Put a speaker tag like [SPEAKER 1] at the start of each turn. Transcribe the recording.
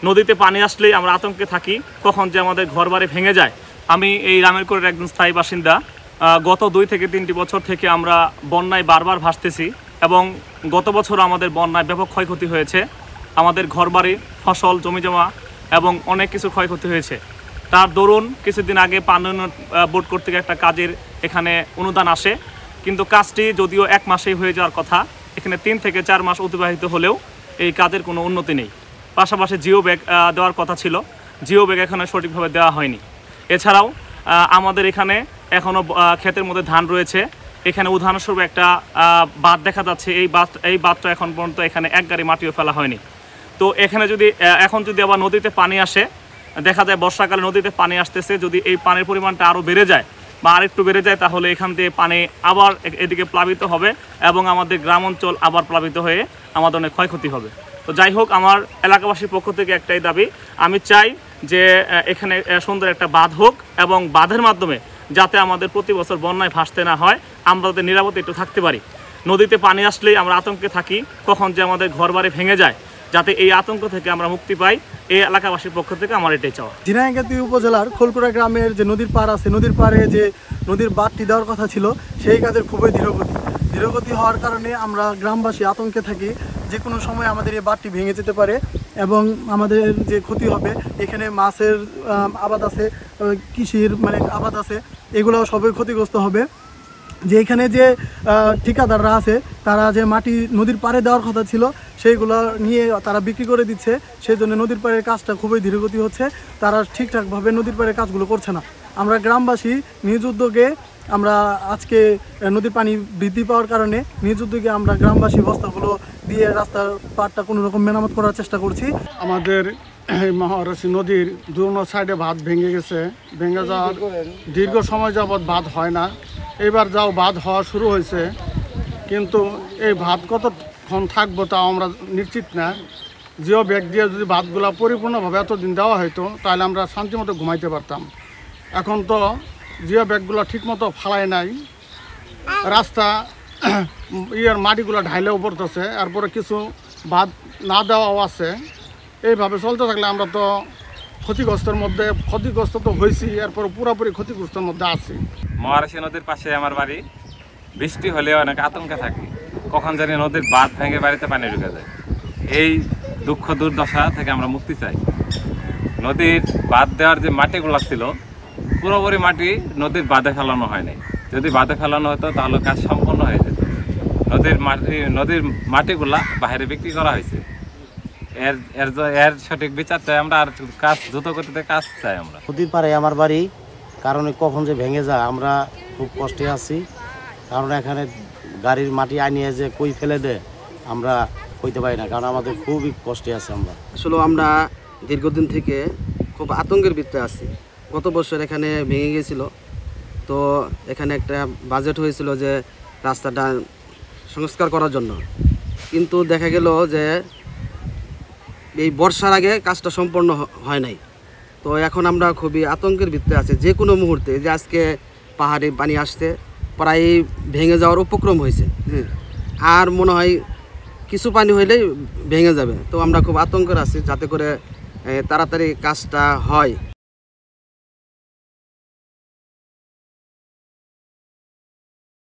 [SPEAKER 1] নদীতে পানি আসলেই আমরা আতঙ্কে থাকি, কখন যে আমাদের ঘরবাড়ি ভেঙে যায়। আমি এই রামেরকোটের একজন স্থায়ী বাসিন্দা। গত 2 থেকে 3টি বছর থেকে আমরা বন্যায় বারবার ভাসতেছি এবং গত বছর আমাদের বন্যায় ব্যাপক ক্ষয়ক্ষতি হয়েছে। আমাদের ঘরবাড়ি, ফসল, জমিজমা এবং অনেক কিছু ক্ষয়ক্ষতি হয়েছে। তার দরুন কিছুদিন আগে পানি উন্নয়ন বোর্ড কর্তৃক একটা কাজের এখানে অনুদান আসে, কিন্তু কাজটি যদিও 1 মাসেই হয়ে যাওয়ার কথা, এখানে 3 থেকে 4 মাস অতিবাহিত হলেও এই কাজের কোনো উন্নতি নেই। পাশাপাশি জিও ব্যাগ দেওয়ার কথা ছিল, জিও ব্যাগ এখানে সঠিকভাবে দেওয়া হয়নি। এছাড়াও আমাদের এখানে এখনও ক্ষেতের মধ্যে ধান রয়েছে। এখানে উদাহরণস্বরূপ একটা বাঁধ দেখা যাচ্ছে, এই বাঁধটা এখন পর্যন্ত এখানে 1 গাড়ি মাটিও ফেলা হয়নি। তো এখানে এখন যদি আবার নদীতে পানি আসে, দেখা যায় বর্ষাকালে নদীতে পানি আসতেছে, যদি এই পানির পরিমাণটা আরও বেড়ে যায় বা আরেকটু বেড়ে যায়, তাহলে এখান থেকে পানি আবার এদিকে প্লাবিত হবে এবং আমাদের গ্রাম অঞ্চল আবার প্লাবিত হয়ে আমাদের অনেক ক্ষয়ক্ষতি হবে। তো যাই হোক, আমার এলাকাবাসীর পক্ষ থেকে একটাই দাবি, আমি চাই যে এখানে সুন্দর একটা বাঁধ হোক এবং বাঁধের মাধ্যমে যাতে আমাদের প্রতি বছর বন্যায় ভাসতে না হয়, আমরা যাতে নিরাপদে একটু থাকতে পারি। নদীতে পানি আসলেই আমরা আতঙ্কে থাকি, কখন যে আমাদের ঘরবাড়ি ভেঙে যায়, যাতে এই আতঙ্ক থেকে আমরা মুক্তি পাই, এই এলাকাবাসীর পক্ষ থেকে আমার এটাই চাওয়া।
[SPEAKER 2] ঝিনাইগাতি উপজেলার খোলকুড়া গ্রামের যে নদীর পাড় আছে, নদীর পাড়ে যে নদীর বাঁধটি দেওয়ার কথা ছিল, সেই কাজের খুবই ধীরগতি হওয়ার কারণে আমরা গ্রামবাসী আতঙ্কে থাকি, যে কোনো সময় আমাদের এই বাঁধটি ভেঙে যেতে পারে এবং আমাদের যে ক্ষতি হবে। এখানে মাছের আবাদ আছে, কৃষির আবাদ আছে, এগুলো সবই ক্ষতিগ্রস্ত হবে। যে এখানে যে ঠিকাদাররা আছে, তারা যে মাটি নদীর পাড়ে দেওয়ার কথা ছিল, সেইগুলো নিয়ে তারা বিক্রি করে দিচ্ছে। সেই জন্য নদীর পাড়ের কাজটা খুবই ধীরগতি হচ্ছে, তারা ঠিকঠাকভাবে নদীর পাড়ের কাজগুলো করছে না। আমরা গ্রামবাসী নিজ উদ্যোগে, আমরা আজকে নদীর পানি বৃদ্ধি পাওয়ার কারণে নিজ উদ্যোগে আমরা গ্রামবাসী বস্তাগুলো দিয়ে রাস্তার পাড়টা কোনো রকম মেরামত করার চেষ্টা করছি।
[SPEAKER 3] আমাদের এই মহারাশি নদীর দুনো সাইডে বাঁধ ভেঙে গেছে, ভেঙে যাওয়ার দীর্ঘ সময় যাবৎ বাঁধ হয় না। এবার যাও বাঁধ হওয়া শুরু হয়েছে, কিন্তু এই বাঁধ কতক্ষণ থাকবো তাও আমরা নিশ্চিত না। জিও ব্যাগ দিয়ে যদি বাঁধগুলো পরিপূর্ণভাবে এতদিন দেওয়া হতো, তাহলে আমরা শান্তিমতো ঘুমাইতে পারতাম। এখন তো জিও ব্যাগগুলো ঠিকমতো ফালায় নাই, রাস্তা মাটিগুলো ঢাইলেও পড়তেছে, এরপরে কিছু বাঁধ না দেওয়াও আছে। এইভাবে চলতে থাকলে আমরা তো ক্ষতিগ্রস্ত তো হয়েছি, এরপর পুরোপুরি ক্ষতিগ্রস্তের মধ্যে আছি।
[SPEAKER 4] মহারাশি নদীর পাশে আমার বাড়ি। বৃষ্টি হলে অনেক আতঙ্কে থাকি, কখন জানি নদীর বাঁধ ভেঙে বাড়িতে পানি ঢুকে যায়। এই দুঃখ দুর্দশা থেকে আমরা মুক্তি চাই। নদীর বাঁধ দেওয়ার যে মাটিগুলো ছিল, পুরোপুরি মাটি নদীর বাঁধে ফেলানো হয়নি। যদি বাঁধে ফেলানো হতো তাহলে কাজ সম্পন্ন হয়ে যেত। নদীর মাটিগুলা বাইরে বিক্রি করা হয়েছে। এর সঠিক বিচার চাই আমরা, আর কাজ দ্রুত গতিতে কাজ চাই আমরা।
[SPEAKER 5] নদীর পাড়ে আমার বাড়ি, কারণ কখন যে ভেঙে যায় আমরা খুব কষ্টে আছি। কারণ এখানে গাড়ির মাটি আনিয়ে যে কই ফেলে দেয় আমরা কইতে পারি না, কারণ আমাদের খুবই কষ্টে আছে।
[SPEAKER 6] আসলে আমরা দীর্ঘদিন থেকে খুব আতঙ্কের ভিতরে আছি। গত বছর এখানে ভেঙে গিয়েছিল, তো এখানে একটা বাজেট হয়েছিল যে রাস্তাটা সংস্কার করার জন্য, কিন্তু দেখা গেল যে এই বর্ষার আগে কাজটা সম্পন্ন হয় নাই। তো এখন আমরা খুবই আতঙ্কের ভিতরে আছি, যে কোনো মুহূর্তে, যে আজকে পাহাড়ে পানি আসতে প্রায় ভেঙে যাওয়ার উপক্রম হয়েছে। আর মনে হয় কিছু পানি হইলেই ভেঙে যাবে। তো আমরা খুব আতঙ্কের আছি, যাতে করে তাড়াতাড়ি কাজটা হয়।